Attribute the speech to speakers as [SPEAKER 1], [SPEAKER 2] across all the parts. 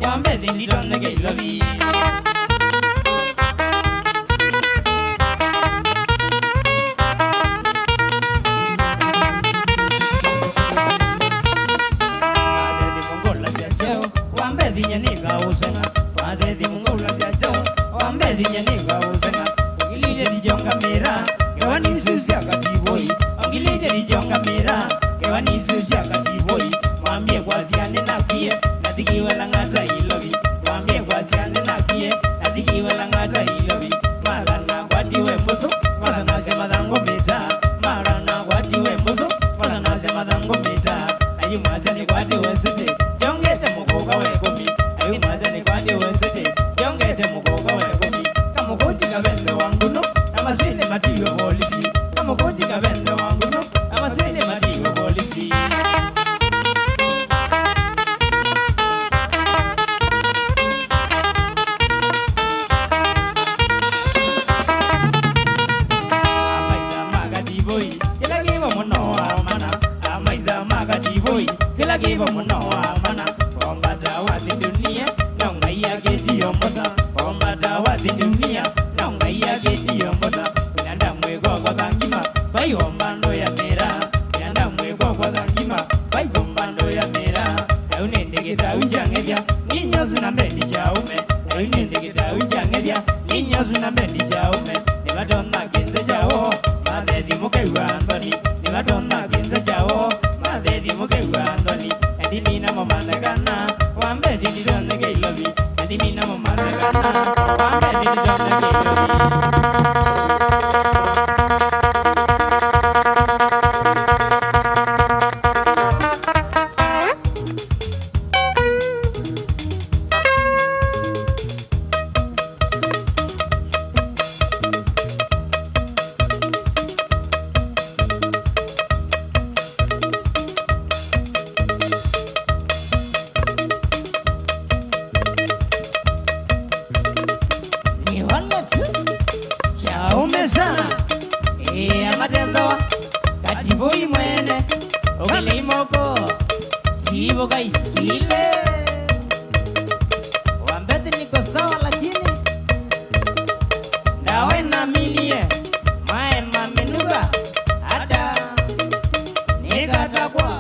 [SPEAKER 1] wambe dindi don nege lovi Ade di mongola sia cheo wambe dinya ni ga usanga Ade di mongola sia cheo wambe dinya ni ga usanga Ongilije di jonga mera Kewani sisia katiboi Ongilije di jonga mera Kewani sisia katiboi Mwambie kwa siane na kie Natikiwe langata ilovi Mwambie kwa siane na kie Natikiwe langata ilovi Marana kwa tiwe muso Masa nasema dhango mita Marana kwa tiwe muso Masa nasema dhango mita Ayu mwasani kwa tiwe sete Jongete mukoka wekomi Ayu mwasani kwa tiwe sete Jongete mukoka wekomi Kamukuti kabenze wanguno Amasile matiyo polisi Kamukuti kabenze wanguno Amasile matiyo polisi Kila kibo munoa mana Kombata wazi dunia Nonga iya keti yombosa Kombata wazi dunia Nonga iya keti yombosa Binanda mwego kwa kangima Fai ombando ya mera Binanda mwego kwa kangima Fai ombando ya mera Aunende kita ujangevya Ninyozi na mbendi jaume Aunende kita ujangevya Ninyozi na mbendi jaume Nimatona kinze jao Madedi mukewa Anthony Nimatona kinze jao Madedi mukewa Anthony Edimina momanagana Wambe didi donne gay lovi Edimina momanagana Wambe didi donne gay Amatezawa Katiboi mwene Ogele imoko Chivo kai kile Wambete niko sawa lakini Nawe na minie Mae mamenuga Ada Nika takwa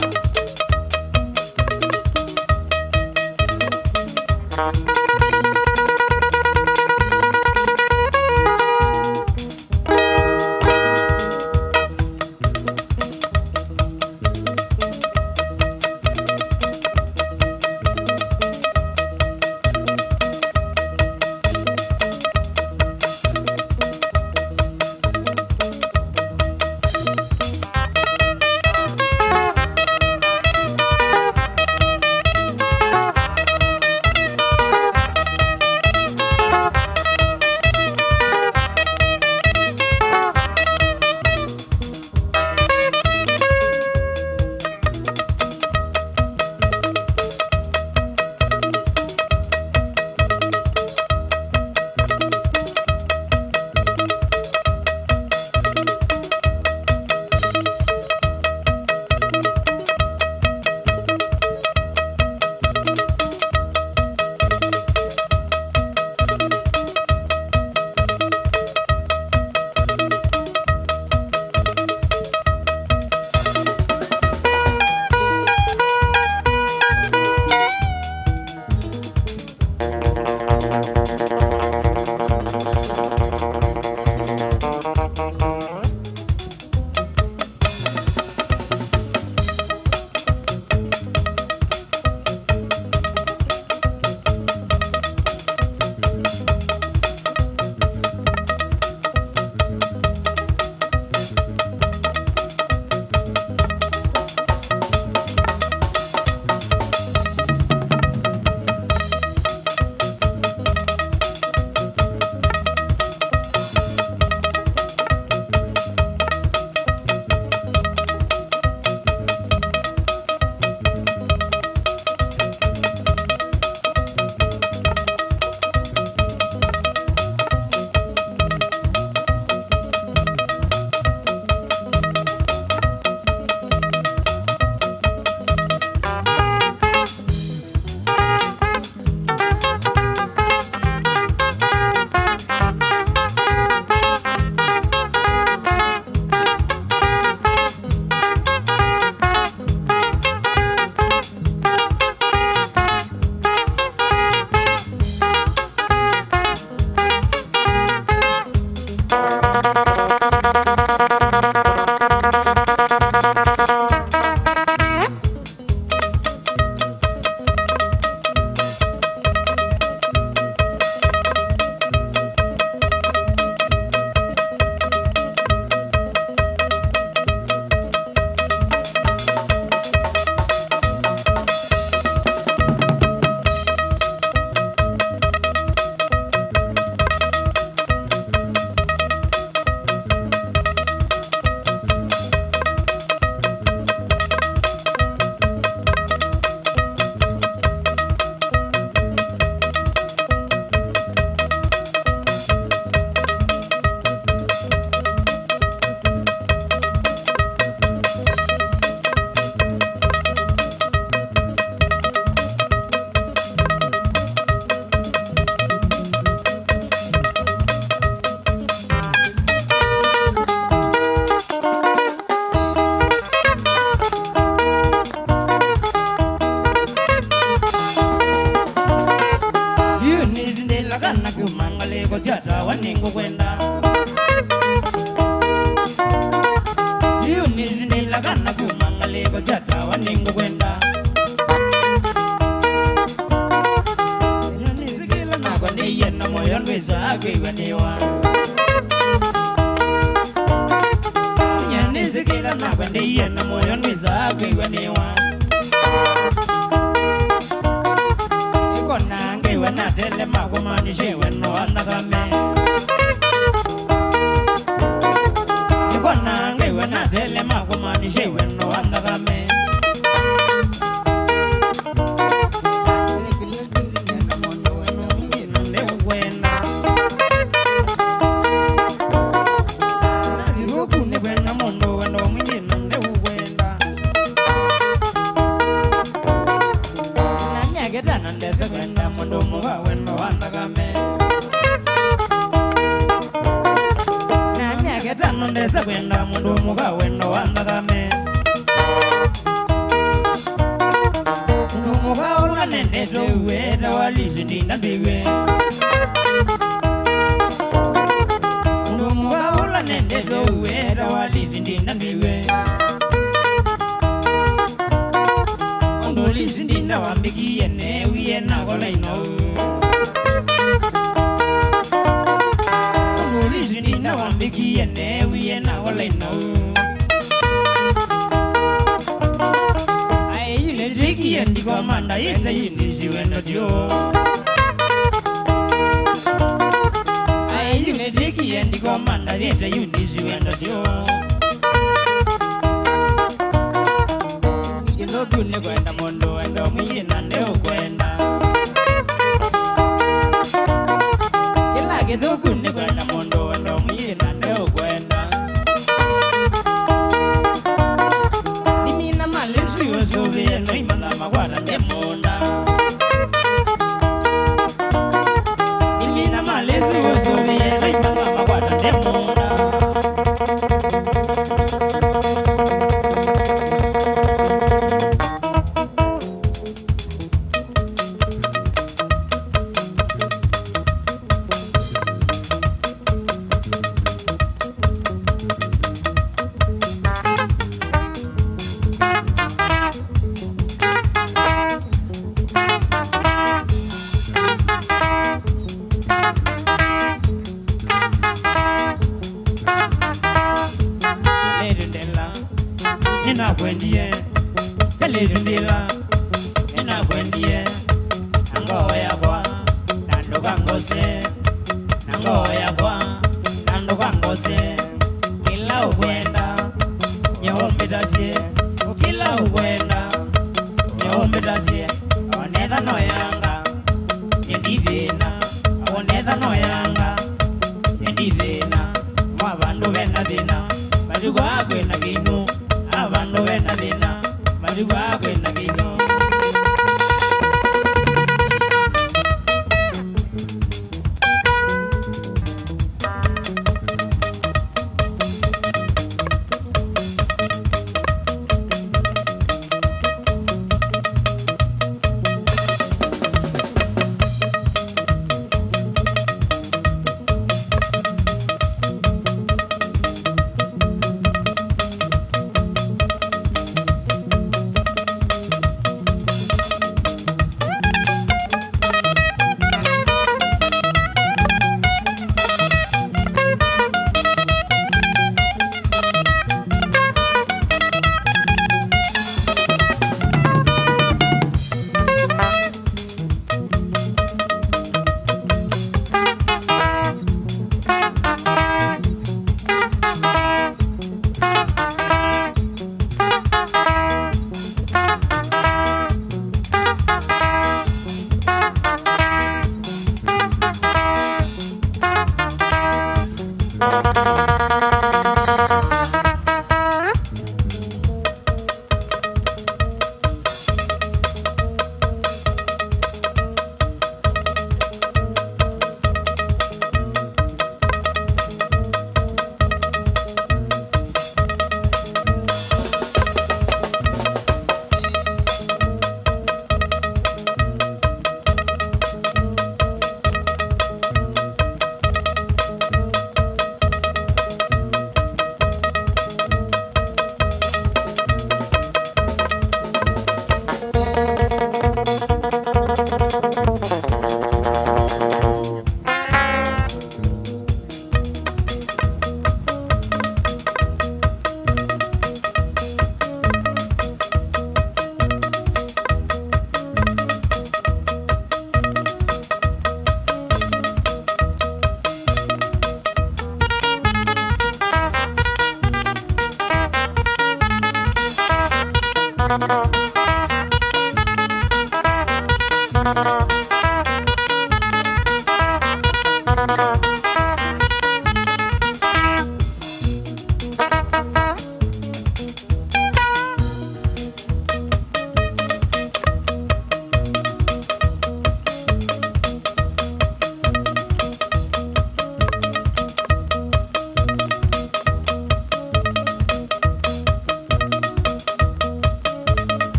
[SPEAKER 1] kwaniwa nyani sikila na kwende na moyo niza kwaniwa ikona ngewe na tele magumani shewe no andagame ikona ngewe na tele magumani shewe no andagame Nesa kwenda mundu muga wendo wandagame mundu muga ola nende towe dawalizi ndinda ndiwe mundu muga ola nende towe dawalizi ndinda ndiwe mundu lizi ndinda wambikie ne wiye na gola ino mundu lizi ndinda wambikie ne na wala no ai ile riki andi kwa manda ile yinisi wendo dio ai ile riki andi kwa manda ile yinisi wendo dio ndio kuni kwenda mondo ndo mwina ndio kwenda kila kitu kuni kwenda mondo ndo mwina ndio kwenda no imana magwara ndemunda imina malezi wozobie no imana magwara ndemunda kwendie elirindila ena kwendie angoya kwa nando kangose nangoya kwa nando kangose kila ukwenda nyombitasie kila ukwenda nyombitasie onetha noyanga endithina onetha noyanga endithina mwa bandu bena thina matigwa kwena kinu abandu bena thina matigwa kwena kinu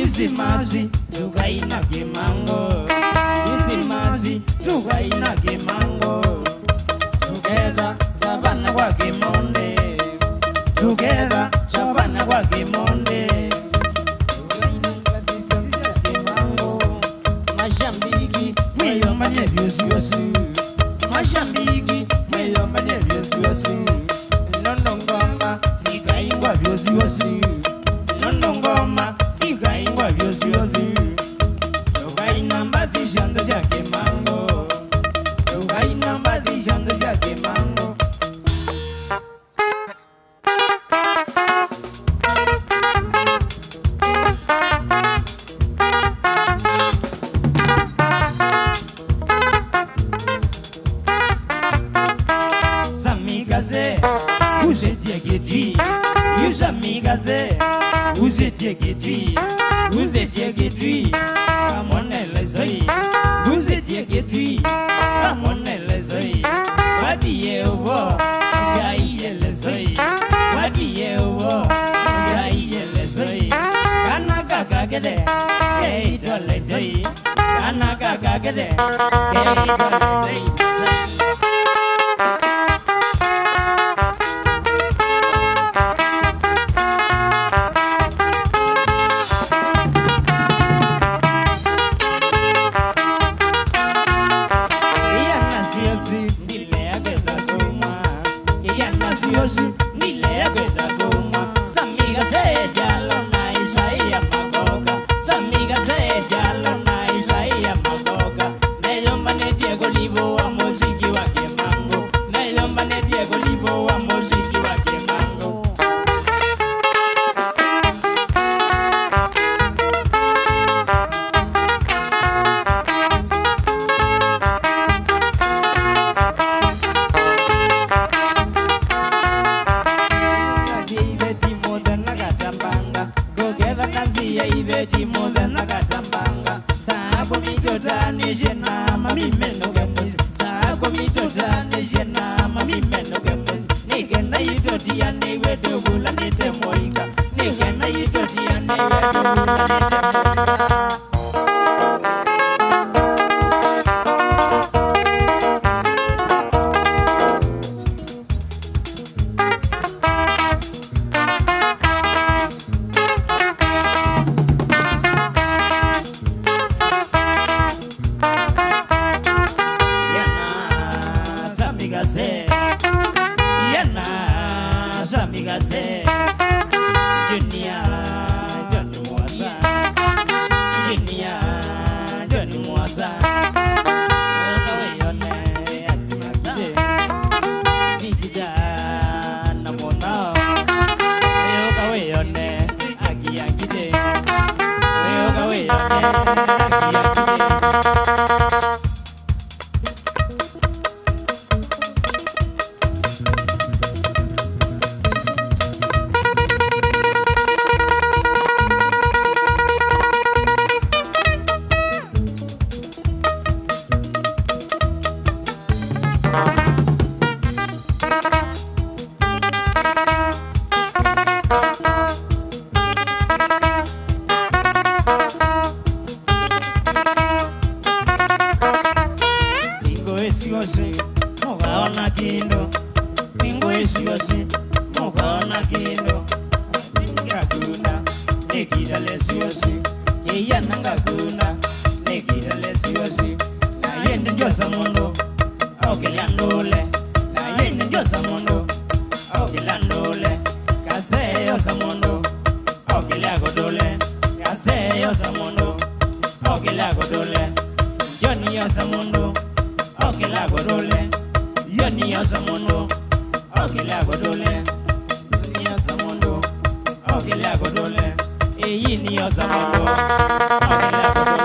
[SPEAKER 1] Isimasi tukaina kimango, Isimasi tukaina kimango, together savana kwa kimonde, together savana kwa kimonde, tukaina kadisa kimango, mashambiki mweyomba nevyosiosu, mashambiki mweyomba nevyosiosu, nono ngoma sikaingwa vyosiosu, nono ngoma sikaingwa vyosiosu, tukaina mbadhishando cha kimango, tukaina mbadhishando cha kimango. Samigaze, uzetie gidwi, yusamigaze, uzetie gidwi, uzetie gidwi, kamonele zoi, uzetie gidwi, kamonele zoi, wadiye uwo, zaiye zoi, wadiye uwo, zaiye zoi, kanaka kagede, keitole zoi, kanaka kagede, keitole zoi. okela godole Johnny Osamundo okela godole Johnny Osamundo okela godole Johnny Osamundo okela godole eyi ni Osamundo okela godole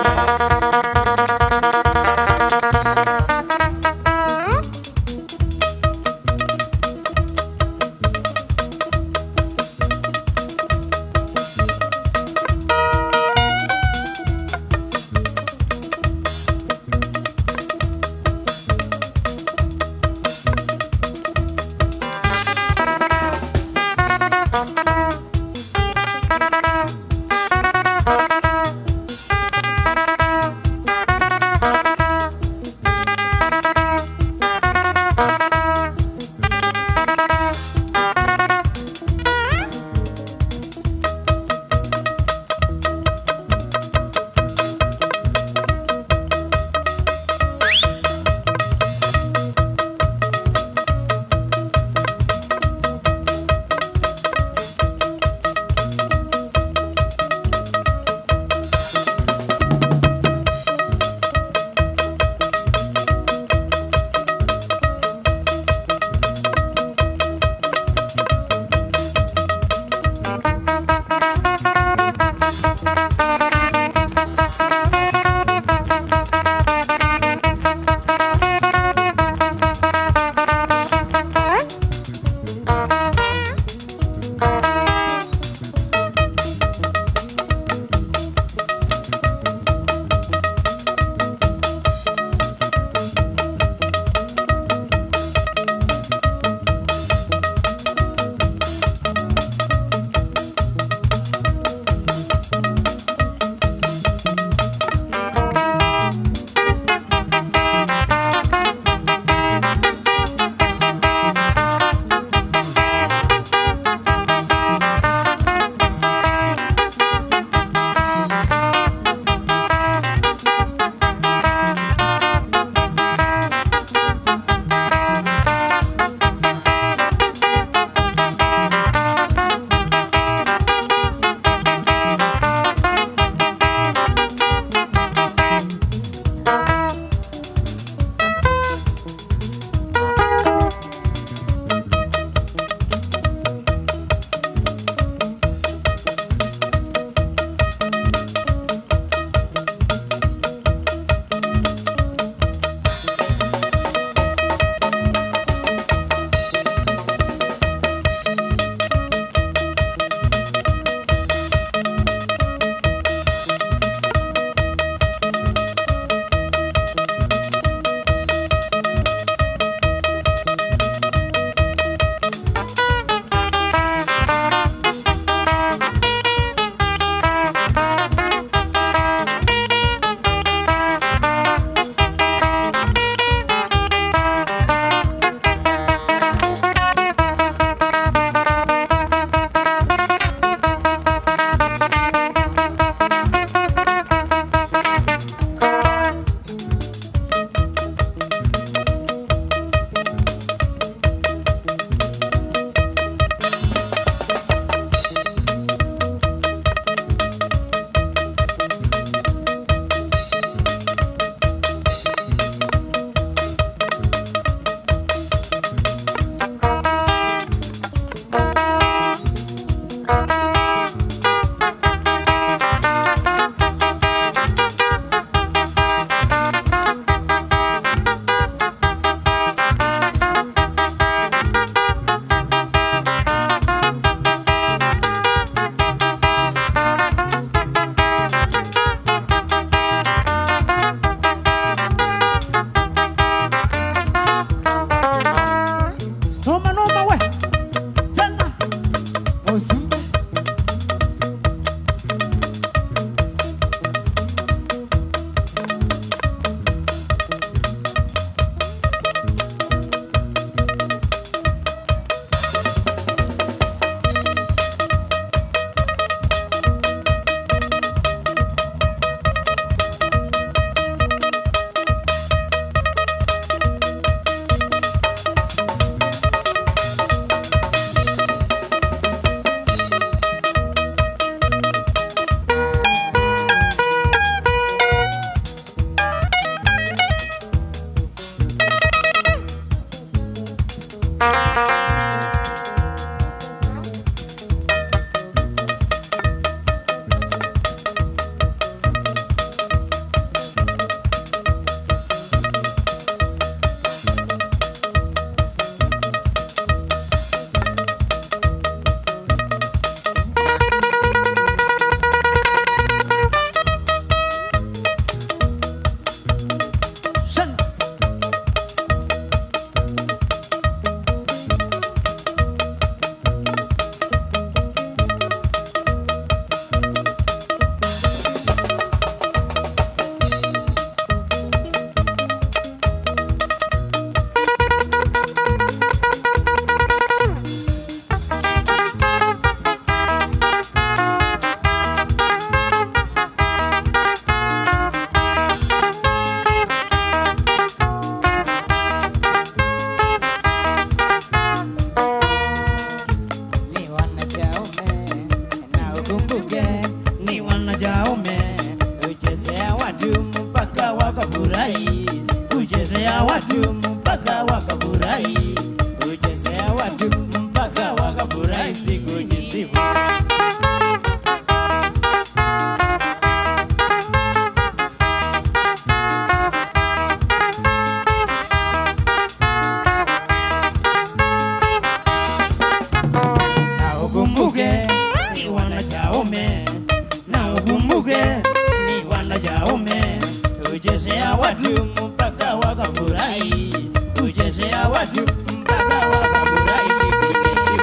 [SPEAKER 1] watu mpaka wakafurahi, kuchezea watu mpaka wakafurahi, kuchezea watu mpaka wakafurahi, sikujisifu. Na ukumbuke ni wanachaume, na ukumbuke ni wanachaume, kuchezea watu mpaka wakafurahi, kuchezea watu mpaka wakafurahi, sikujisifu.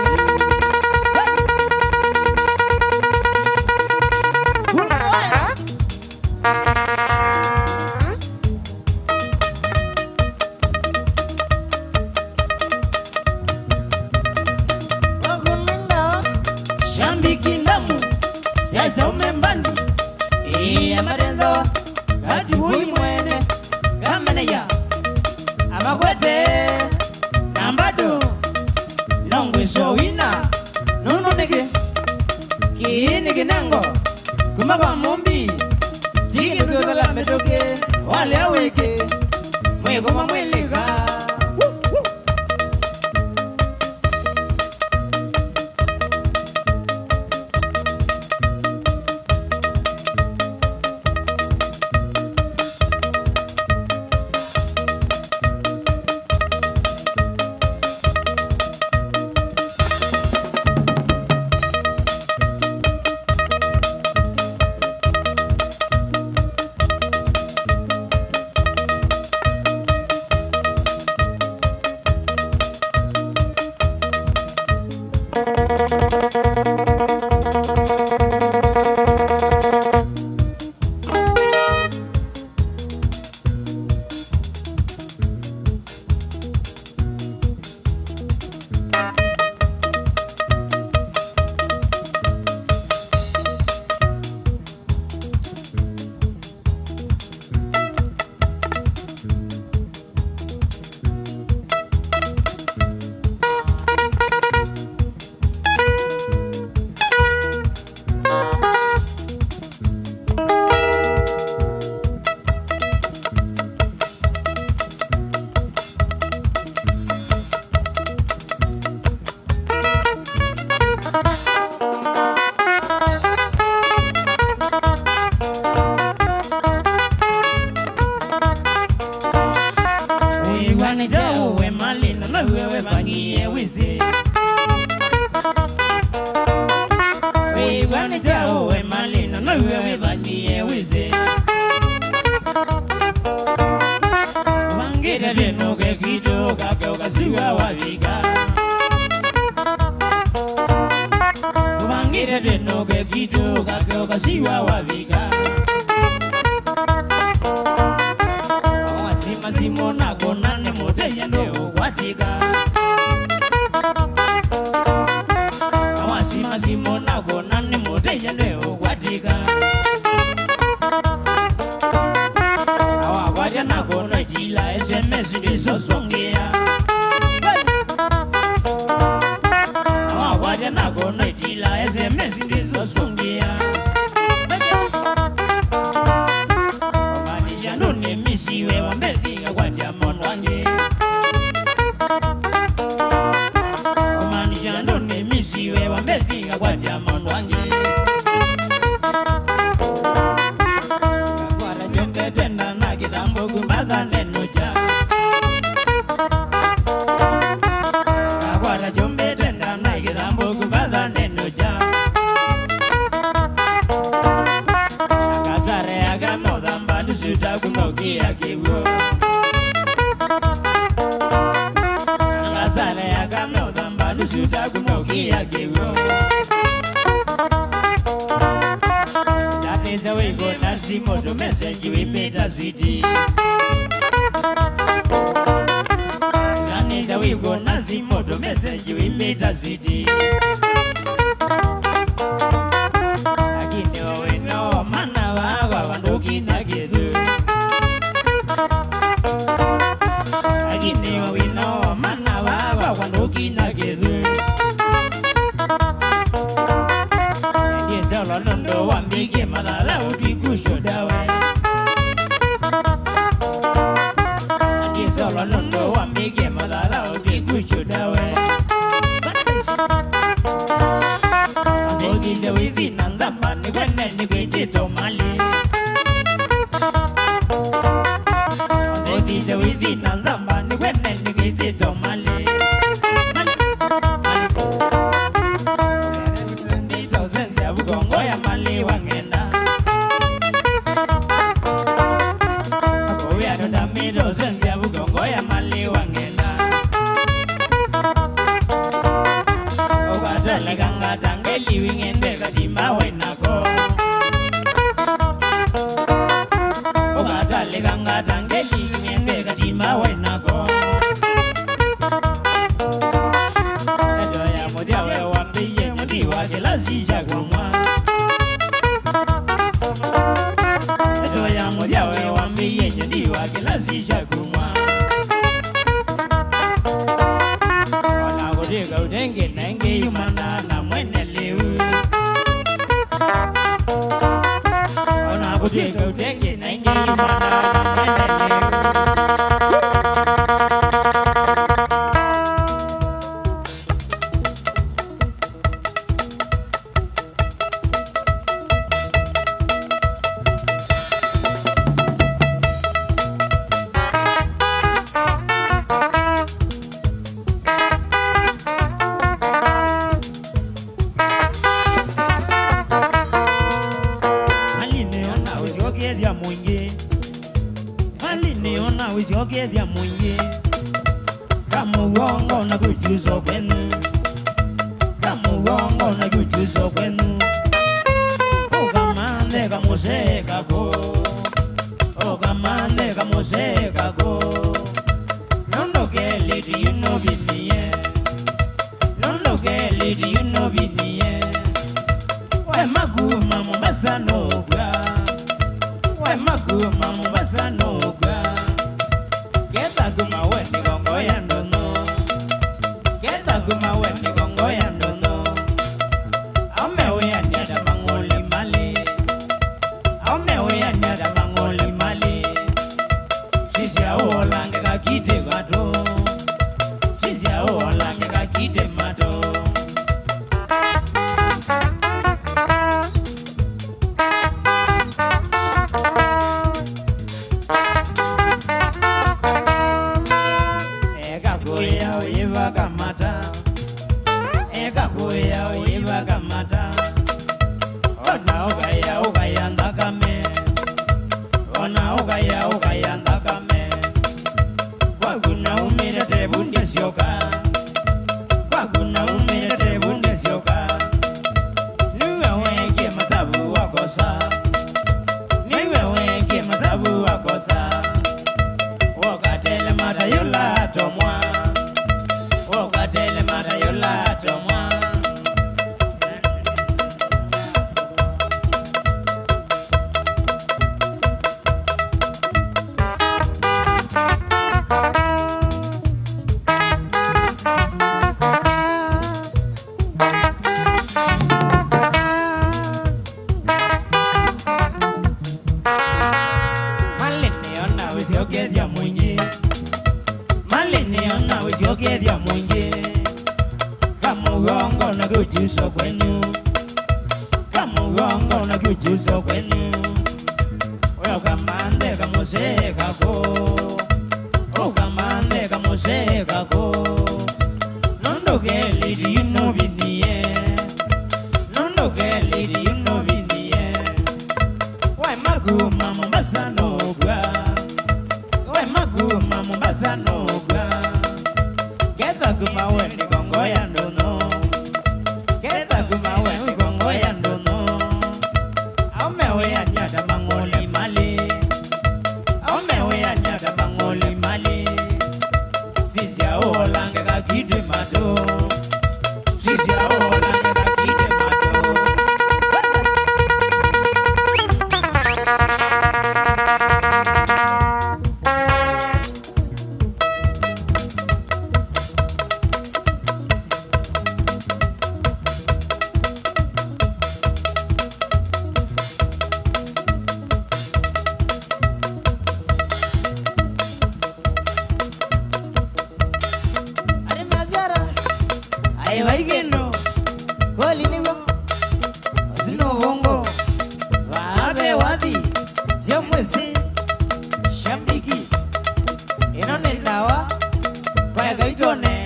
[SPEAKER 1] Shambiki ndamu siacha umembandi iya marenzo kati huyu mwene kamene ya amakwete nambado nongwiso wina nuno nige kiini kinengo kumaba mumbi tiki kukala metoke wale aweke mwekoma mwilika. Wewe malina na wewe bangie wizi, wewe jao we malina na wewe bangie wizi, wangire deno ke kido ka ukasiwa wavika, wangire deno ke kido ka ukasiwa wavika. Simona konane moteya ndo watika, awasima simona konane moteya ndo watika, awawaja na kona jila SMS ndiso songea, awawaja na kona jila SMS ndiso songea. Manisha ndo nimisiwe wambezi Omanijando ne misiwe wambefika kwa jamondo wange, kakwara jombe tenda na kitambo kumbaza nenoja, kakwara jombe tenda na kitambo kumbaza nenoja, akasare agamoda mbadu suta kumokia kiwo, suta kumokia kiwo. That is how we go. That's the motor message we made a city. That is how we go. That's the motor message we made a city. Akini we know mana wa wandoki na kidu. Akini we know mana wa wandoki na kidu. Ndiye solo nondo wambige madala ukikusho dawe. ni kwitito mali Ozekise withi na nzamba ni kwene ni kwitito mali Nito sensi ya bugongo ya mali wangenda Kuya doda mido sensi ya bugongo ya mali wangenda Okatale kanga tangeli wingende katima wenako Okatale kanga tangeli wingende katima wenako Edo ya modia we wambiye nyodi wake la sija kumwa Edo ya modia we wambiye nyodi wake la sija kumwa Ona kudika udenge nenge yumana na mwene liu Ona kudika udenge nenge yumana na mwene liu Usiogethia mwingi Kamugongo na kujuzo kwenu Kamugongo na kujuzo kwenu Ukamande kamuseka ko Ukamande kamuseka ko Nondo ke lady you know viniye Nondo ke lady you know viniye We maguma Mombasa noga We maguma Mombasa noga Kuma weni gongo ya ndono Keta kuma weni gongo ya ndono Aumewe ya nyada mangoli mali Aumewe ya nyada mangoli mali Sisi ya uolange kakite gato Sisi ya uolange kakite mato Usiogethia mwingi Kamugongo na kujuzo kwenu Kamugongo na kujuzo kwenu Ukamande kamuseka ko Ukamande kamuseka ko Nondo ke lady you know viniye Nondo ke lady you know viniye Wai maguma Mombasa noga Wai maguma Mombasa noga Keta kuma weni gongo ya ndono Keta kuma itone.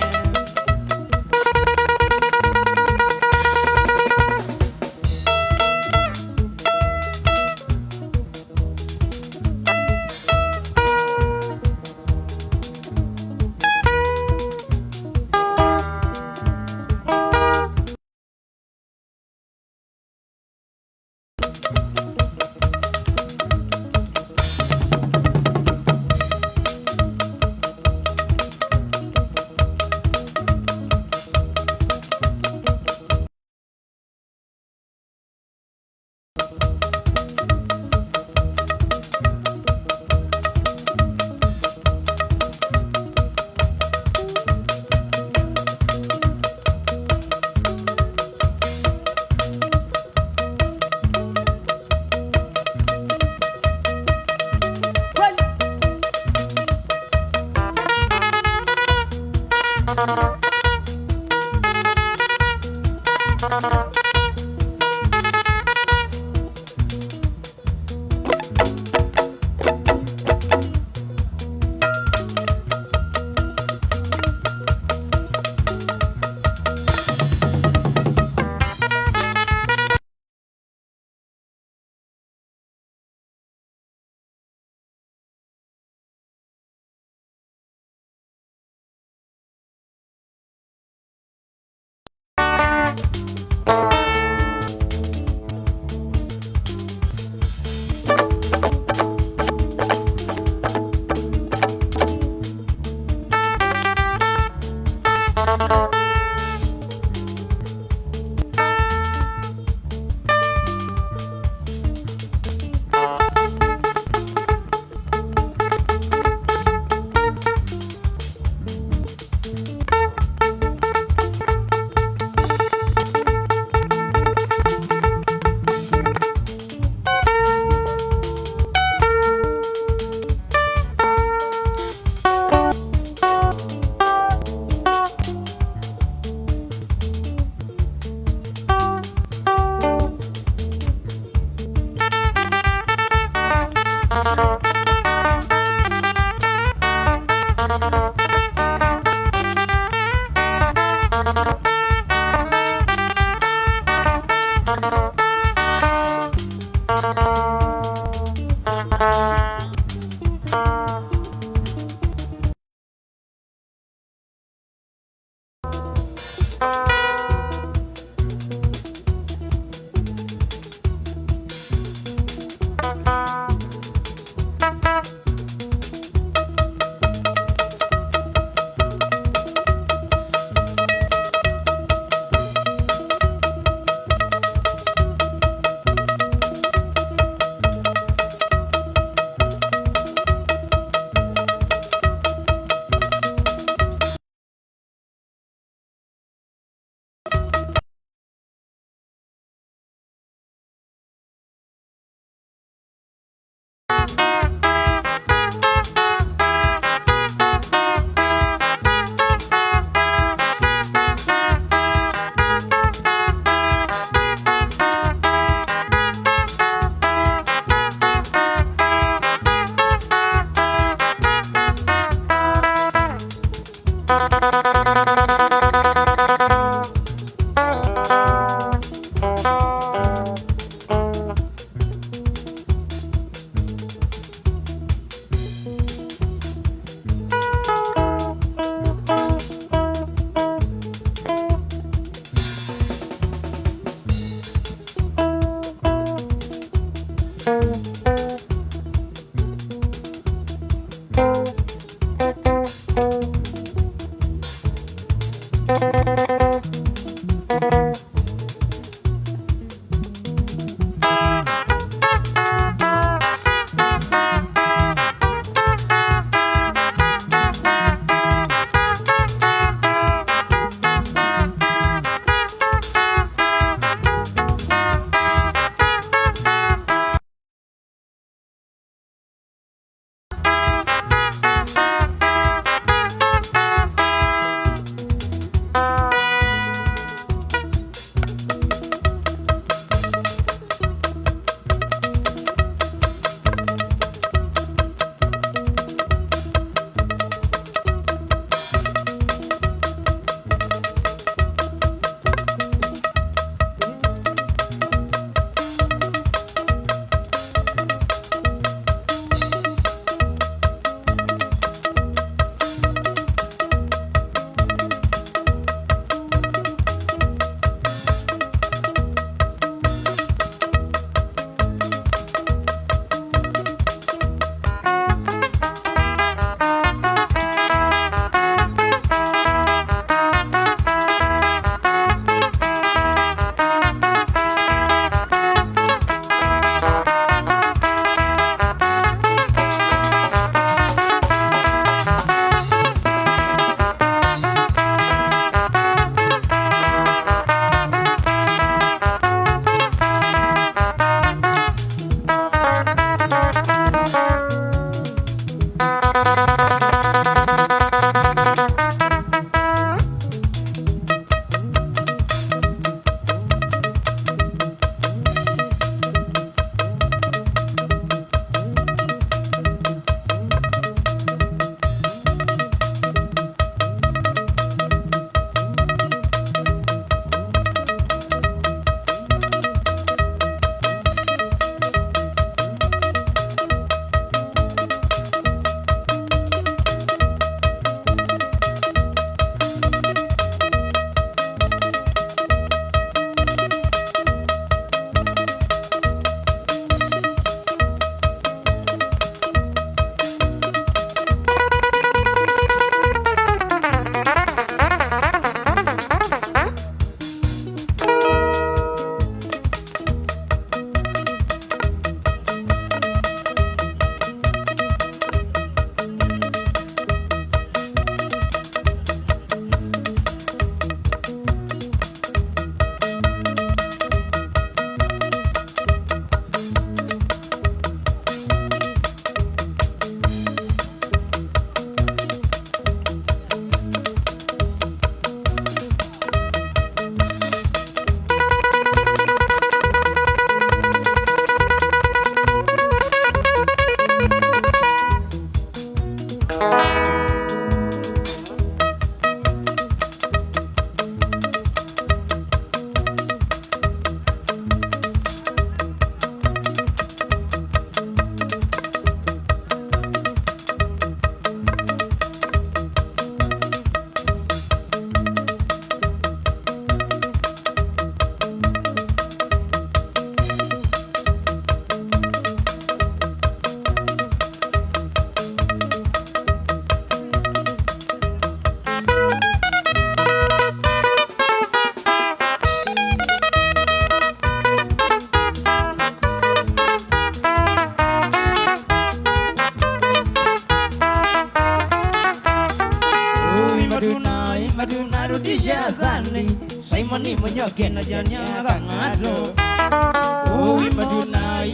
[SPEAKER 1] Simoni Munyoke na janya bangado.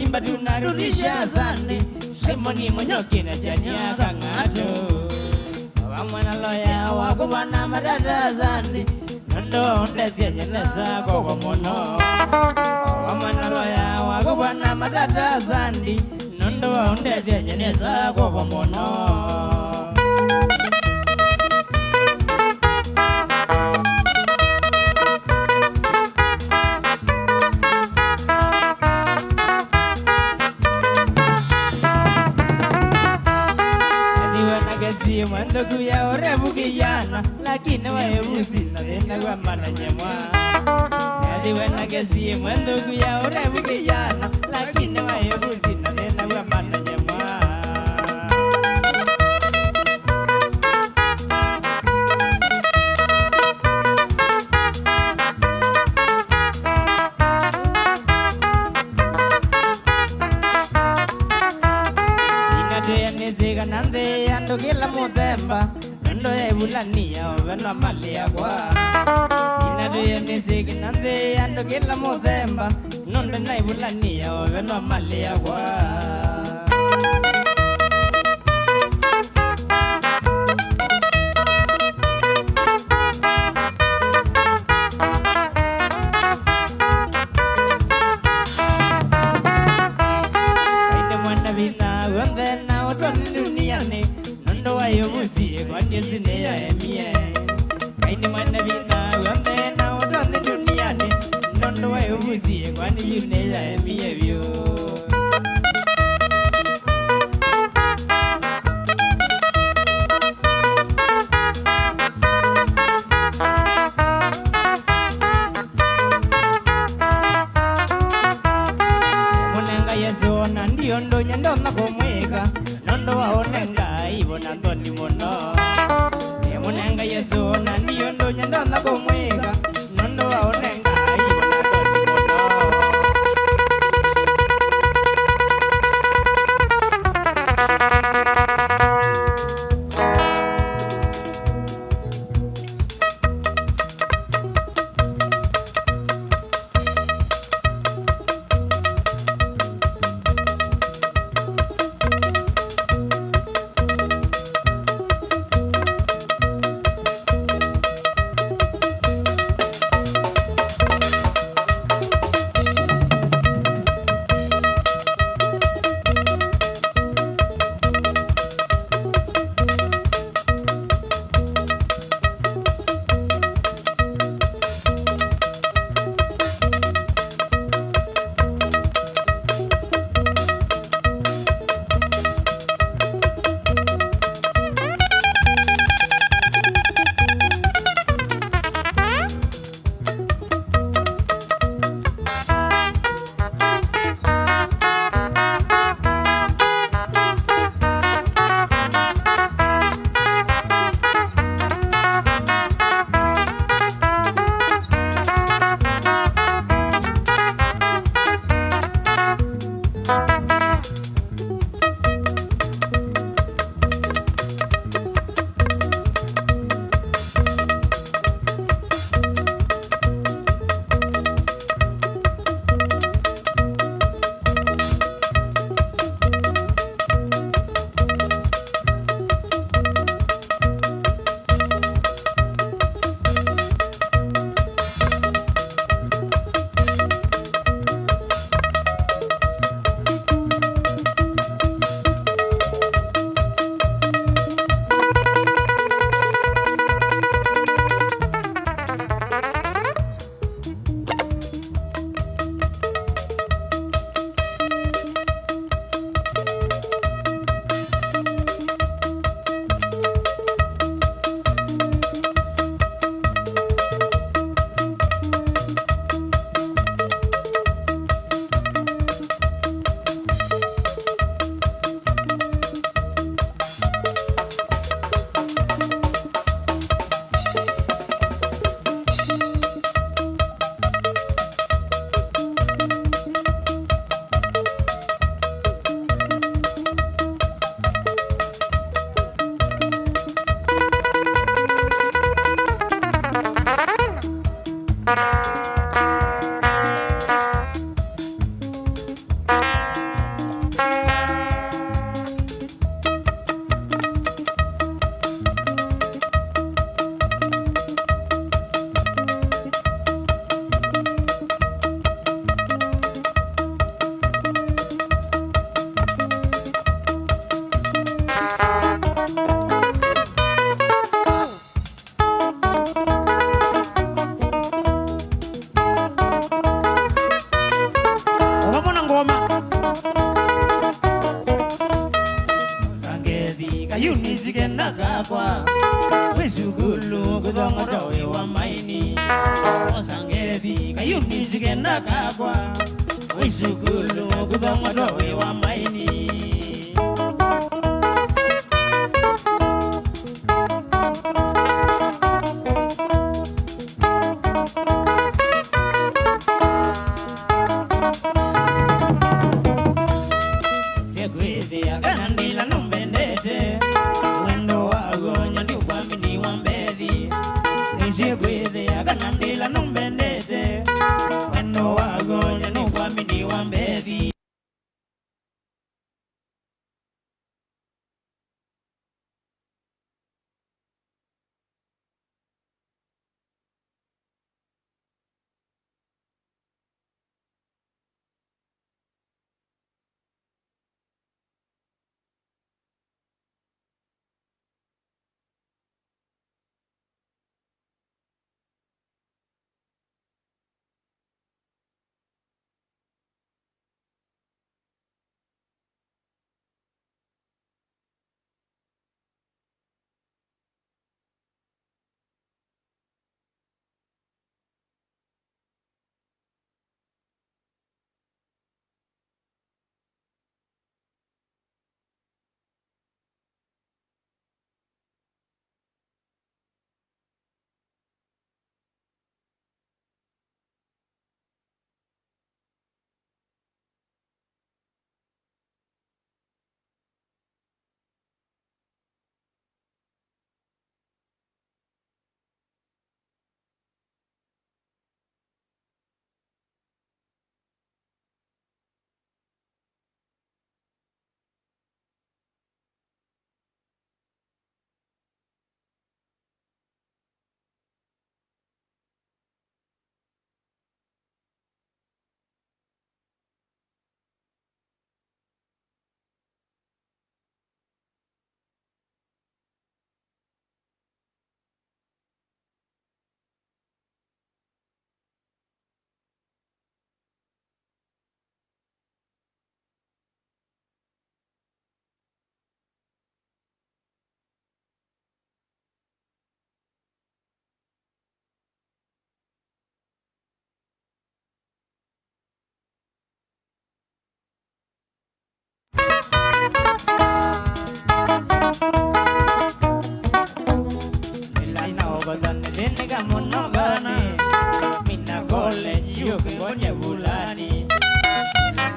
[SPEAKER 1] Imba tunarudisha zani. Simoni Munyoke na janya bangado. Wamwana loya wakubana madada zani. Nondo ndezia nyeneza kwa mono. Wamwana loya wakubana madada zani. Nondo ndezia nyeneza kwa mono. Mwendo kuya orebu kijana, lakini wewe muzina tena kwa mana nyemwa. Nadi wena kesi mwendo kuya orebu kijana, lakini wewe muzina tena kwa mana nyemwa. Inade nizega nande ando kila mutemba. Nondo ebulania oveno amalia kwa. Inade nizega nande ando kila mutemba. Nondo na ebulania oveno amalia kwa. Nondo wayo musie kwa ndesine ya emie. Kaini mwana vina wambe na udonde duniani. Nondo wayo musie kwa ndesine ya emie vyo. Munenga yeso na ndiyo ndo nyendo na kumweka. Nondo waonenga ivo na ndoni mono. Munenga yeso na ndiyo ndo nyendo na kumweka. Nondo waonenga ivo na ndoni mono. kayuni zigenda kakwa wisugulu kuthongoto wa maini osangethi kayuni zigenda kakwa wisugulu kuthongoto wa maini Nega monogani mina gole yuke gonye bulani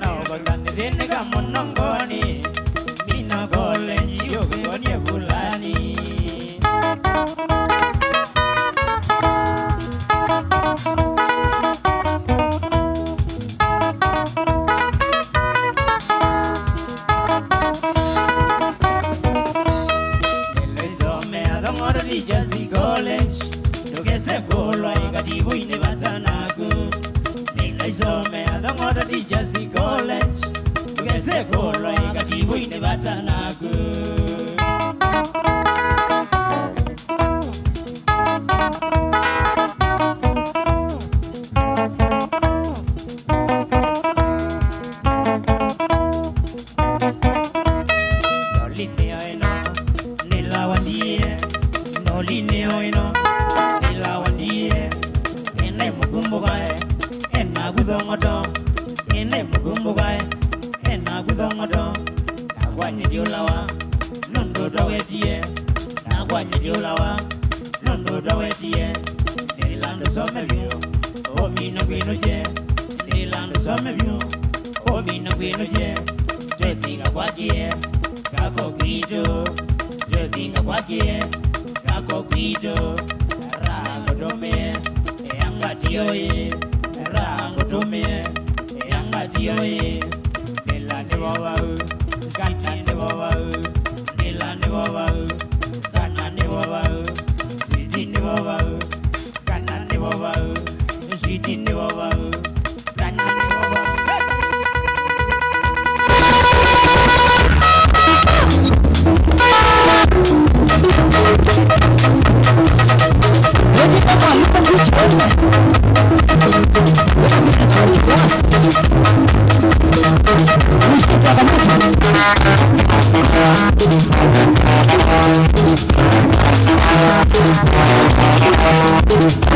[SPEAKER 1] na obasane nega monogani mina gole yuke gonye bulani Elesome adamor di Jesse College Sekolo igatibu ine batanaku Nina isome adamora di Jesse College Sekolo igatibu ine batanaku Noline oino Nila wandie Noline oino Gudongoto, ene mugumbugae, ena gudongoto, nagwanye diolawa, nondo dawetie, nagwanye diolawa, nondo dawetie, nilando some view, o mina gwinoje, nilando some view, o mina gwinoje, jethinga kwakie, kako grito, jethinga kwakie, kako grito, rango dome, yanga tioye, rango tumie yanga tioye nila ne wawau kana ne wawau nila ne wawau kana ne wawau sidi ne wawau kana ne wawau sidi ne wawau kana ne wawau Thank you. Rosy,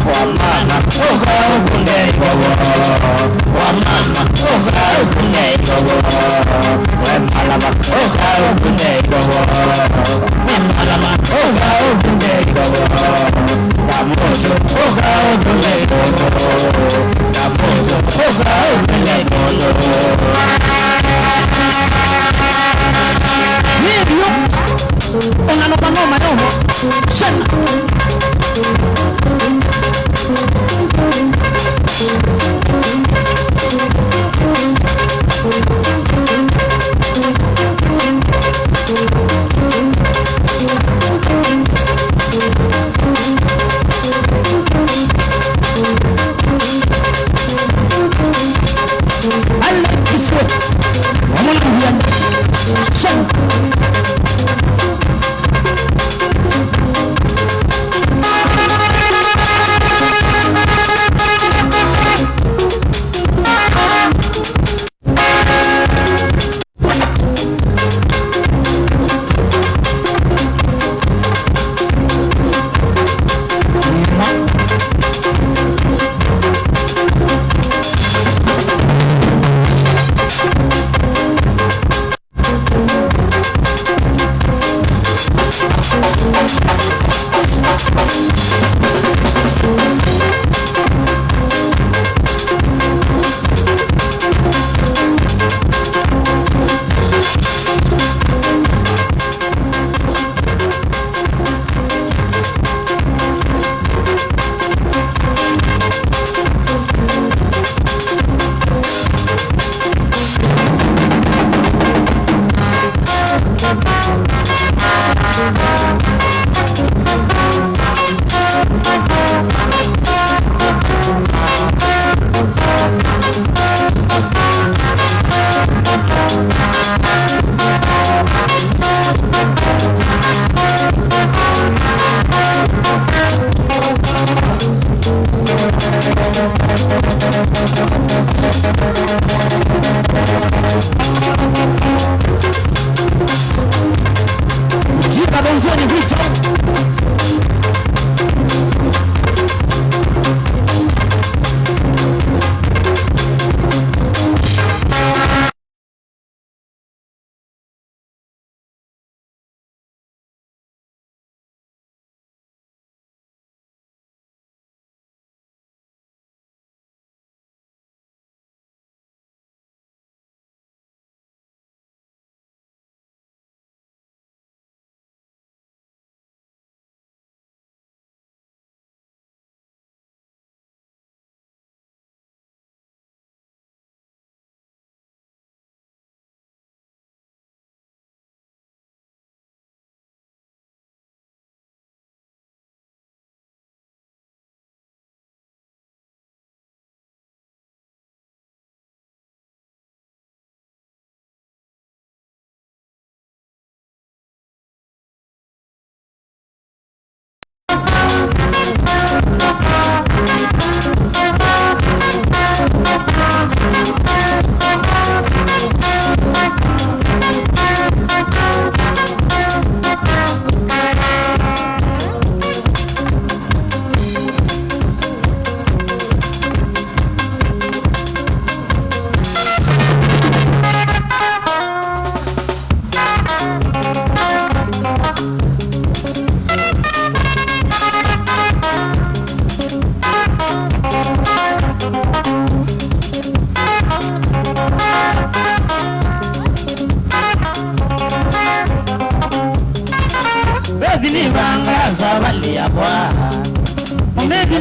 [SPEAKER 2] Wamana, oh,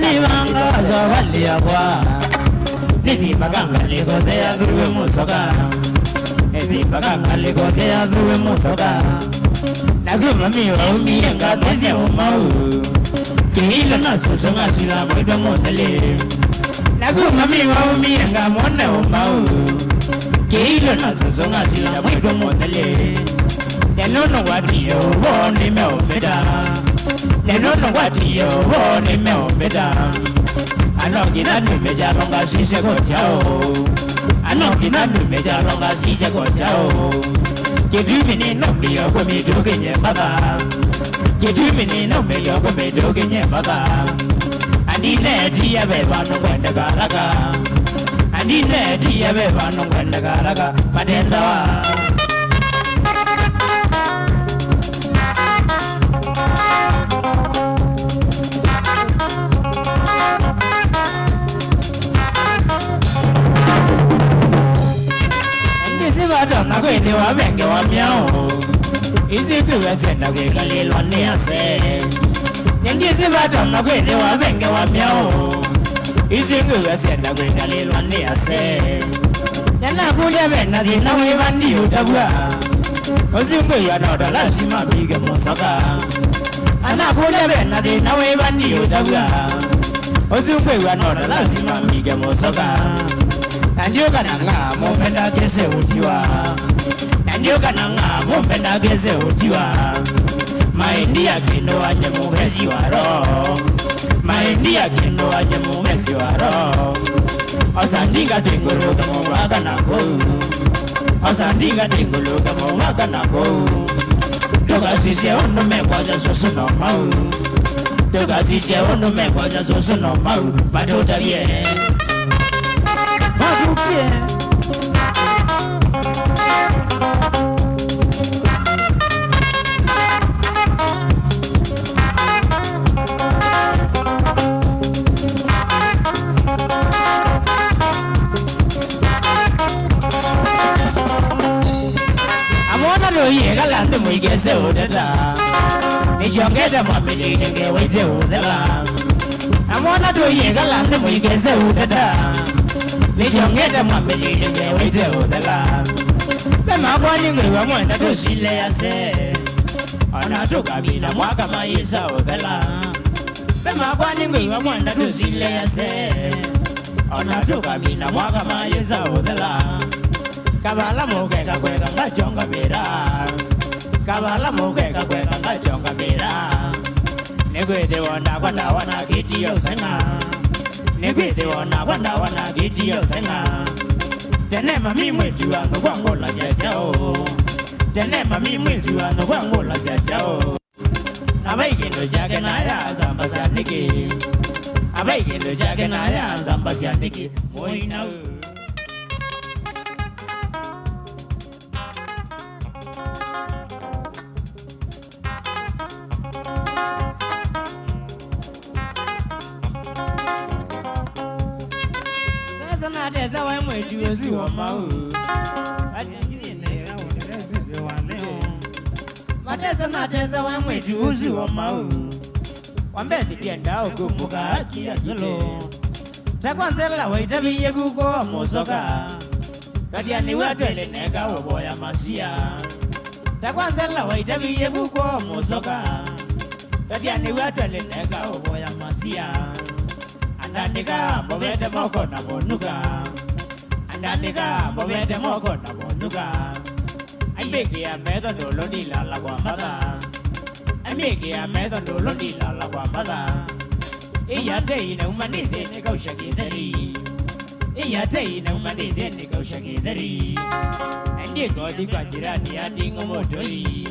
[SPEAKER 1] ni manga zawali yakwa Niti baganga likose ya dhuwe musoka Niti baganga likose ya dhuwe musoka Naguma miwa umiyenga mwene umau Kihilo na susonga sila mwito motele Naguma miwa umiyenga mwene umau Kihilo na susonga sila mwito motele Nenono watiyo woni meombeda Nenono watiyo woni meombeda Anokina numeja longa sise kochao Anokina numeja longa sise kochao Kitumini nombi yoko mituke nyembada Kitumini nombi yoko mituke nyembada Andine tiya bebano kwenda karaka Andine tiya bebano kwenda karaka Patenzawa Ndisibatona kwene wabenge wamyao Isikuwe senda kwekalilwa niyase Ndisibatona kwene wabenge wamyao Isikuwe senda kwekalilwa niyase Yana kulia bena dina webandi utabwa Osingue yanoda lazima bige mosaka Ana kulia bena dina webandi utabwa Osingue yanoda lazima bige mosaka Nandiyoka nanga mumpenda kese utiwa Nandiyoka nanga mumpenda kese utiwa Maindi ya kendo wanye muhezi waro Maindi ya kendo wanye muhezi waro Osandinga tinguluka mwaka nako Osandinga tinguluka mwaka nako Toka sise ono mekwaza soso no mau Toka sise ono mekwaza soso no mau Batota bien Amona lo yega lande muigese udeta Nijongeta mwamili nge wite udela Amona lo yega lande muigese udeta Nijongeta mwamili nge wite udela Bema kwani ngwe mwenda tusile yase Anatoka bila mwaka maisa udela Bema kwani ngwe mwenda tusile yase Anatoka bila mwaka maisa udela Kabala mukeka kweka ngachonga mira Kabala mukeka kweka ngachonga mira Negwede wanda kwanda wana kiti yosenga Negwede wanda kwanda wana kiti yosenga Tenema mimwetu wano kwa ngola siachao Tenema mimwetu wano kwa ngola siachao Abaigendo jake na ya zamba sianiki Abaigendo jake na ya zamba sianiki Moina Nateza wa mwetu ozi wa mau Nateza wa mwetu ozi wa mau Wambezi tienda ukumbuka haki ya zolo Takwansela waitabiye kuko wa mosoka Katiani watu eleneka waboya masia Takwansela waitabiye kuko wa mosoka Katiani watu eleneka waboya masia Andandika mbovete moko na bonuka Andandika mbovete moko na bonuka Aimeki ya medo dolo nila la guamada Aimeki ya medo dolo nila la guamada Iya te ina umanide ni kaushakidari Iya te ina umanide ni kaushakidari Ndigo di kwa jirani ya tingo motoi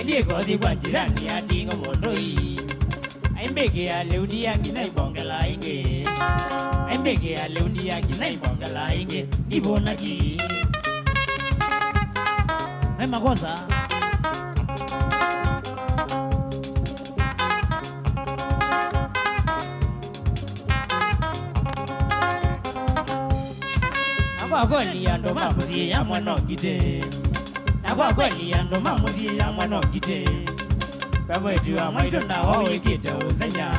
[SPEAKER 1] Ndigo di kwa jirani ya tingo motoi Aimbege ya leudi yangi na ibongela inge Aimbege ya leudi yangi na ibongela inge Nibona ki Mema goza Kwa kweli ya ndo mamuzi ya mwano kite Na kwa kweli ya ndo mamuzi ya mwano kite Kamwetu wa mwaito na wawe kite uzenya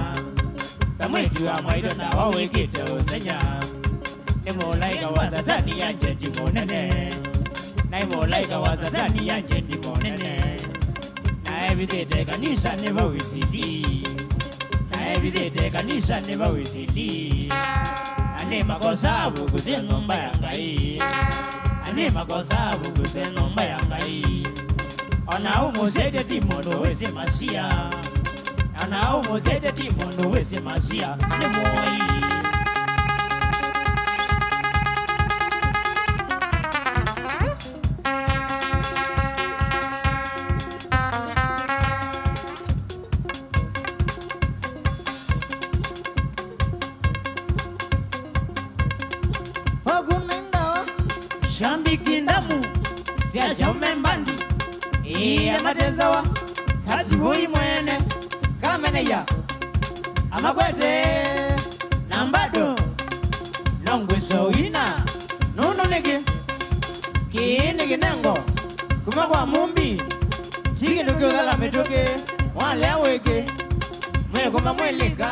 [SPEAKER 1] kamwetu wa mwaido na wawikite usenya ni mulaika wa satani yanje ndi munene na mulaika wa satani yanje ndi munene na ebithite kanisa ni bawisili na ebithite kanisa ni bawisili ane makosa buguze nomba ya Ngai ane makosa buguze nomba ya Ngai ona umuzete timono wese masia ana umuzete timono wese masia ni moi Shambiki ndamu sia chome mbandi iya matezawa kati hui mwene kamene ya amakwete nambado nongwiso ina nuno niki kini kinengo kuma kwa mumbi chiki nukiogala mitoke wale aweke mwe kuma mwelika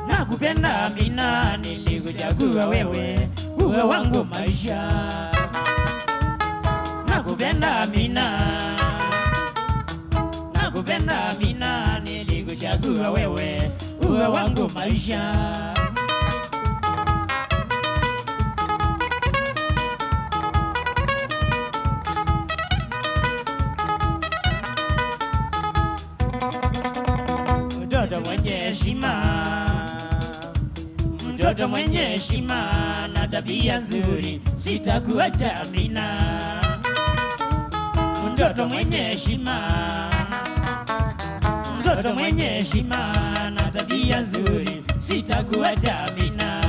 [SPEAKER 2] Nakupenda Amina, nilikuchagua wewe uwe wangu maisha.
[SPEAKER 1] nakupenda Amina, nakupenda Amina, nilikuchagua wewe uwe wangu maisha. Mtoto mwenye heshima, mtoto mwenye heshima na tabia nzuri, sitakuacha Amina. Mtoto mwenye heshima, mtoto mwenye heshima na tabia nzuri, sitakuacha Amina.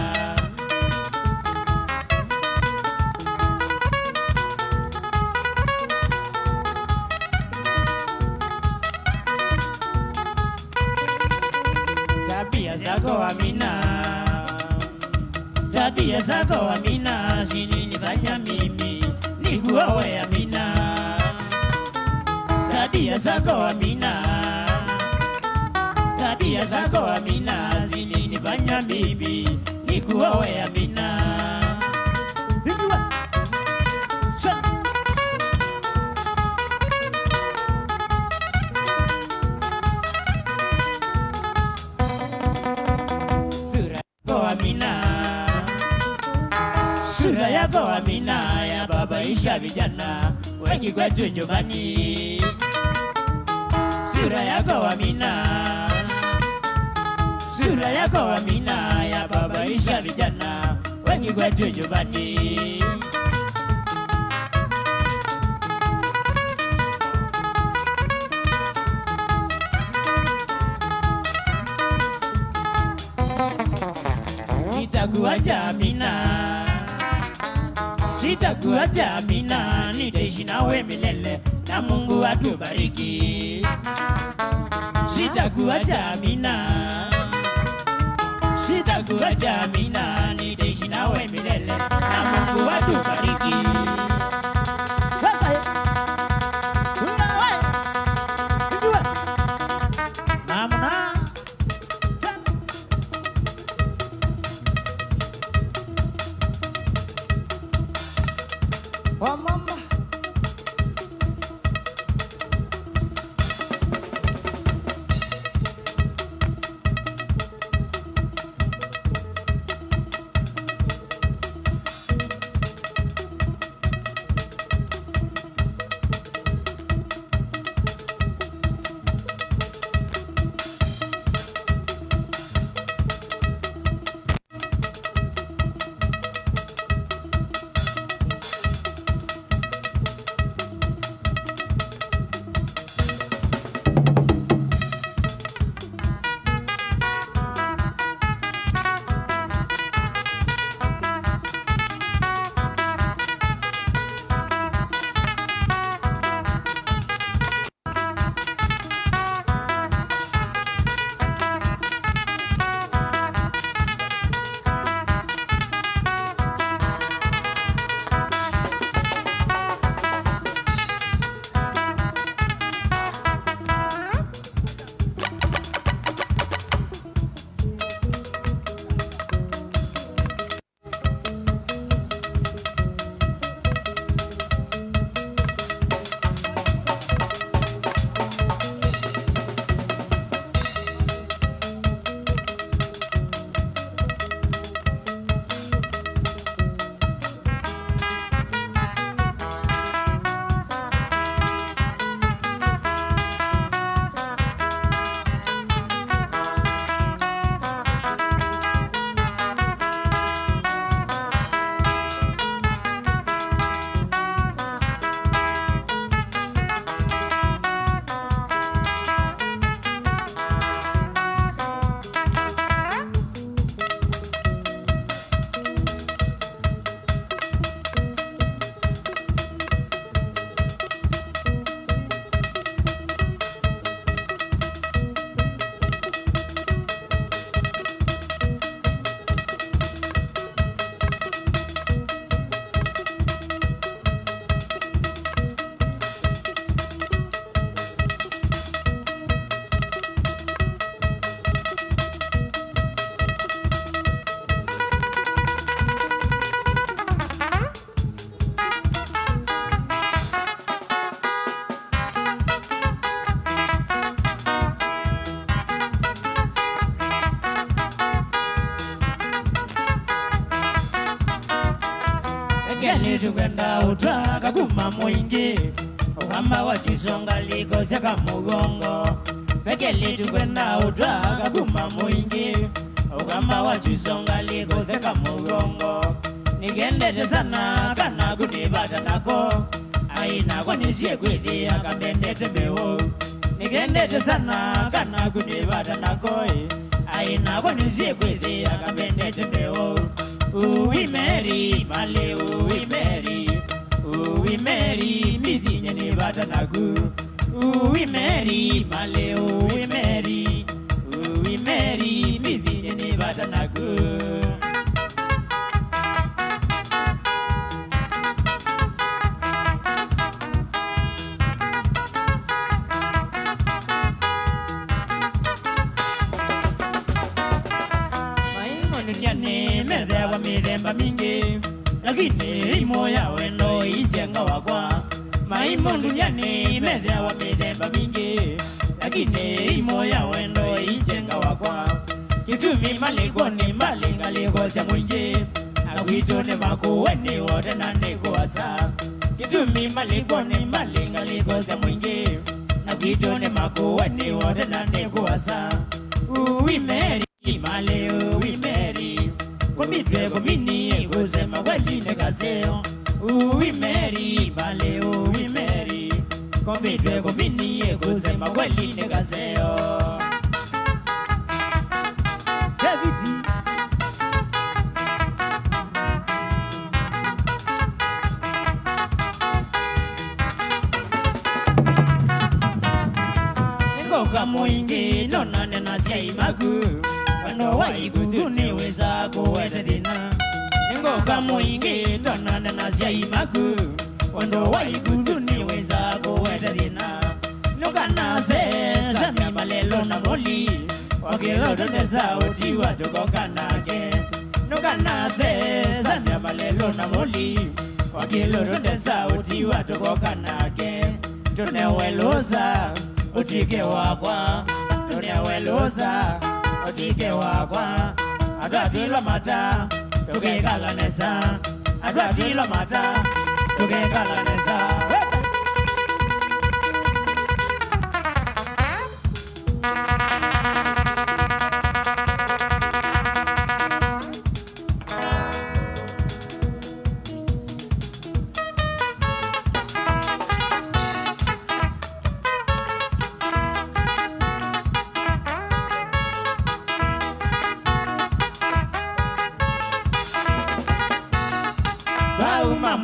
[SPEAKER 1] Tabia zako Amina, tabia zako Amina, zilinifanya mimi nikuoe Amina. Tabia zako Amina, tabia zako Amina, zilinifanya mimi nikuoe Amina. Sura yako Amina ya babaisha vijana wengi kwetu nyumbani. Sura yako Amina, sura yako Amina ya babaisha vijana wengi kwetu nyumbani. Sitakuacha Amina, sitakuacha Amina, nitaishi nawe milele na Mungu atubariki. Sitakuacha Amina, sitakuacha Amina, nitaishi nawe milele na Mungu atubariki.
[SPEAKER 2] Oh mama,
[SPEAKER 1] tukwenda utwa kaguma mwingi ukamba wachisonga ligosia kamugongo fekeli tukwenda utwa kaguma mwingi ukamba wachisonga ligosia kamugongo nigendete sana kana kunibata nako aina kwa nisie kwithia kambendete mbeo nigendete sana kana kunibata nako aina kwa nisie kwithia kambendete mbeo uwi Mary male uwi Mary midinye nibata nagu uwi Mary male uwi Mary midinye nibata nagu medewa midemba mingi lakini moya wendo ijenga wakwa maimo duniani medewa midemba mingi lakini moya wendo ijenga wakwa kitumi malikoni malingalikosya mwingi akwitone makuweni wote nanikuwasa kitumi malikoni malingalikosya mwingi akwitone makuweni wote nanikuwasa uwi Mary male uwi Mary Komitwe komini kusema waline kaseo uwi Mary male uwi Mary Komitwe komini kusema waline kaseo David Ngoka mwingi nonane nasya imagu Wano waigunduni weza kuwete dina Ngoka mwingi nonane nasya imagu Wano waigunduni weza kuwete dina Nukana se sami malelo na moli Wakilodo neza uti watuko kanake Nukana se sami malelo na moli Wakilodo neza uti watuko kanake Tuneweloza utike wakwa Tuneweloza utike wakwa Adwatilo mata tukekalanesa Adwatilo mata tukekalanesa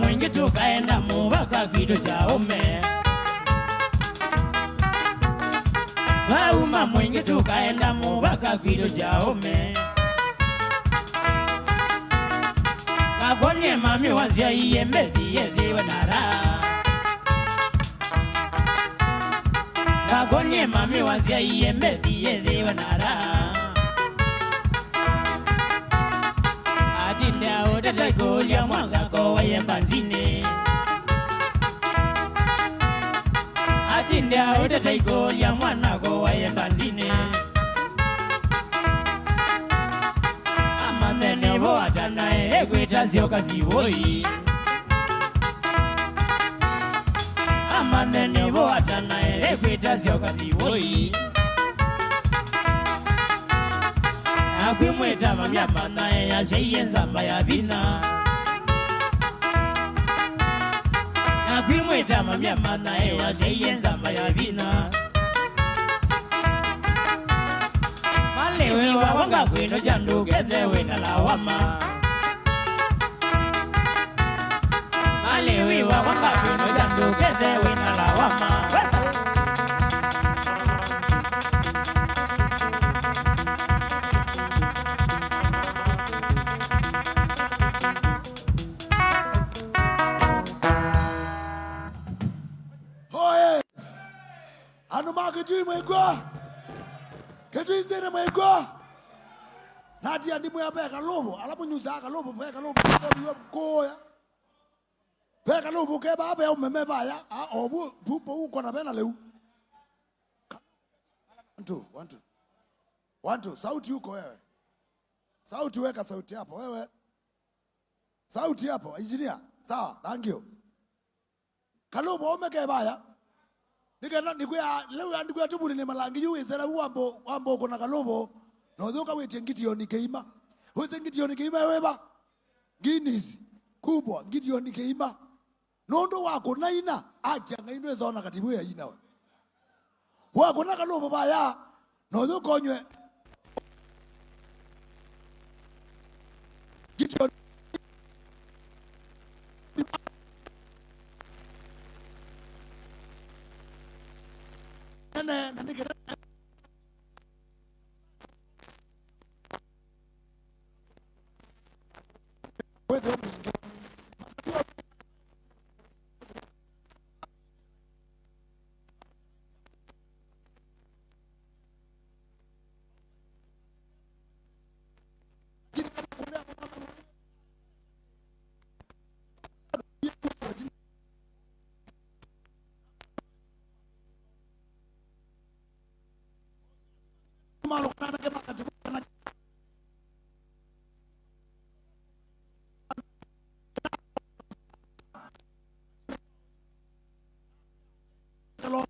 [SPEAKER 1] Mwingi tukaenda mubaka kitu cha ume Twauma mwingi tukaenda mubaka kitu cha ume Kakonye mami wanzia iye mbedi yedhiwe nara Kakonye mami wanzia iye mbedi yedhiwe nara Adinda udata kulia mwanga kowaye mbanzine Adinda udata kulia mwana kowaye mbanzine Amandene bo atanae ekweta zioka ziwoi Amandene bo atanae ekweta zioka ziwoi Akwimweta mamya manae ya sheye nzamba ya bina Akwimweta mamya manae ya sheye nzamba ya bina Malewe wa wanga kwino jandu kedewe na lawama Malewe wa wanga kwino jandu kedewe na lawama
[SPEAKER 3] Ketui mwego Ketui zene mwego Nati ya ndimu ya peka lobo Alapu nyusa haka lobo peka lobo Kebi web koya Peka lobo keba hape ya umemeba ya Obu pupo uko na pena leu 1 2 sauti uko wewe Sauti weka sauti hapo wewe Sauti hapo engineer Sawa, thank you. Kalubo umeke baya. Nikena nikuya leo andikuya tubuli ne malangi yu isera wambo kuna kalubo. No zoka wete ngitioni keima. Wese ngitioni keima weba. Guinness kubwa ngitioni keima. Nondo wako na ina aja ngainwe zona katibu ya ina we. Wako na kalubo baya. No zoka onywe. Ngitioni na nikena wewe malo kana kama katibu kana kalo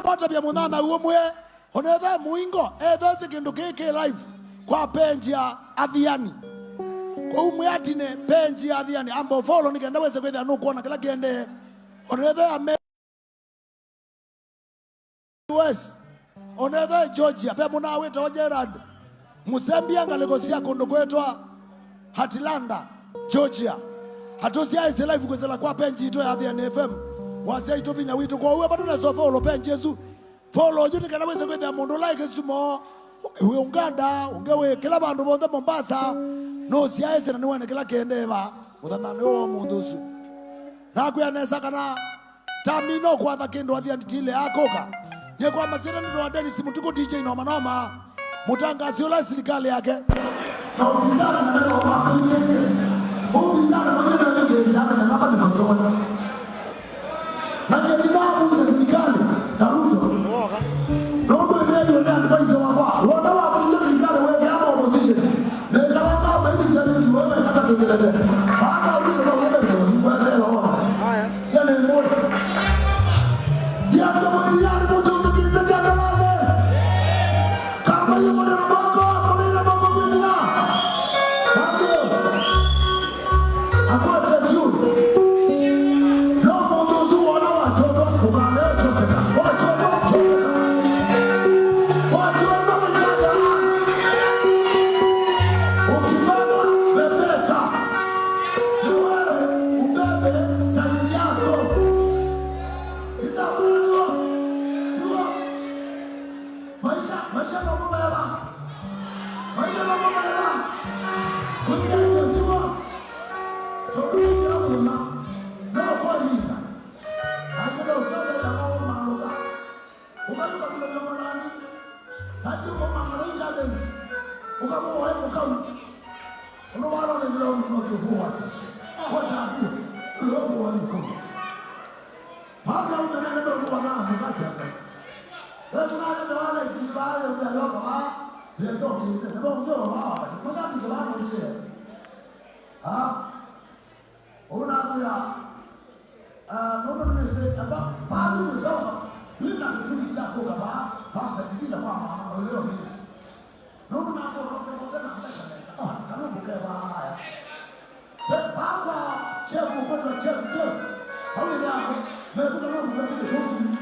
[SPEAKER 3] pata bya munana uomwe onetha muingo etho kindu kiki live kwa page ya Athiani kwa umwe atine page ya Athiani ambo follow nikenda wese kwetha no kuona kila kiende onetha ame US onetha Georgia pe muna wita Gerard Musembia ngalegosia kundu kwetwa Atlanta Georgia hatusia ise live kwezela kwa page ito ya Athiani FM wazia ito vinya witu kwa uwe bado na sofa ulo page Yesu follow jini kana wese kwetha mundu like sumo we Uganda ungewe kila bandu bonde Mombasa no siaese na niwane kila kendeva uthana ni o mundu usu na kwianesa kana tamino kwa tha kindu athia nditile akoka je kwa masira ndo adeni simu tuko DJ noma noma mutangazi ola serikali yake na upinzani na neno wa kujeze upinzani mwenye ndio ngezi hapa na namba ni kusoma na ndio ndamu za serikali taruto ndio ndio ndio advice wa wana wa serikali wewe kama opposition ndio kama hivi sasa wewe hata kingelete hata hiyo ndio umezo kwa leo haya yani mbona ndio sababu ya mbozo kiza cha dalale kama hiyo mbona na bongo mbona bongo kwenda hapo hapo tatu no bongo zuo na watoto ukale chochote watoto wikata ukibaba bebeka ni wewe ubebe saizi yako kiza wanajua jua maisha mambo baba kuya jua tukuja mlima na kwa linda hapo usaka na mao maluka ukaruka kule mlangoni sasa kwa mama challenge ukapo hapo kau unawala na zile mmoja kwa watu ulopo wa mkono baba unaenda kwa na mkate hapa wewe ndio wale zibale unayoka ba ndio kiasi ndio ngeo baba tunataka kibaba usie unakuya ndio nimesema hapa bado mzao ndio kitu chako kama pasa kila kwa mama leo mimi ndio nakuwa tena mbaya kama mkeba haya baba chef mkoto chef hao ni hapo mekuta ndio mkoto toki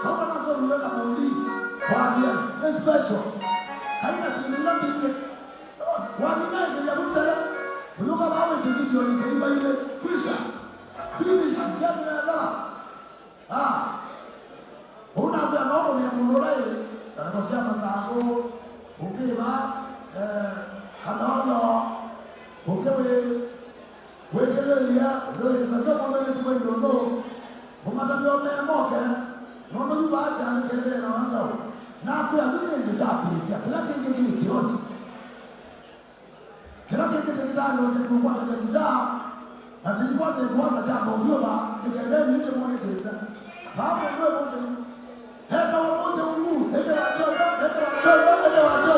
[SPEAKER 3] hao nazo niweka paundi kwa special haina simulia mbili wamina ndio mzee huyo kama wewe tikiti onikeimba ile kwisha finish kama la unaambia naomba ni mundola ile anakosea mazao ukiwa hataona ukewe wekelelea ndio sasa kama ni siku ndogo umatabio memoke nondo yubacha anakendea na wanzao na kwa nini ndio tapilisia kila kitu kiote kila kitu kitano ndio kwa kitaa na tulikuwa tunaanza jambo ubioba nikaenda nje muone kesa hapo ndio mwanzo hata wamoja Mungu hata watoto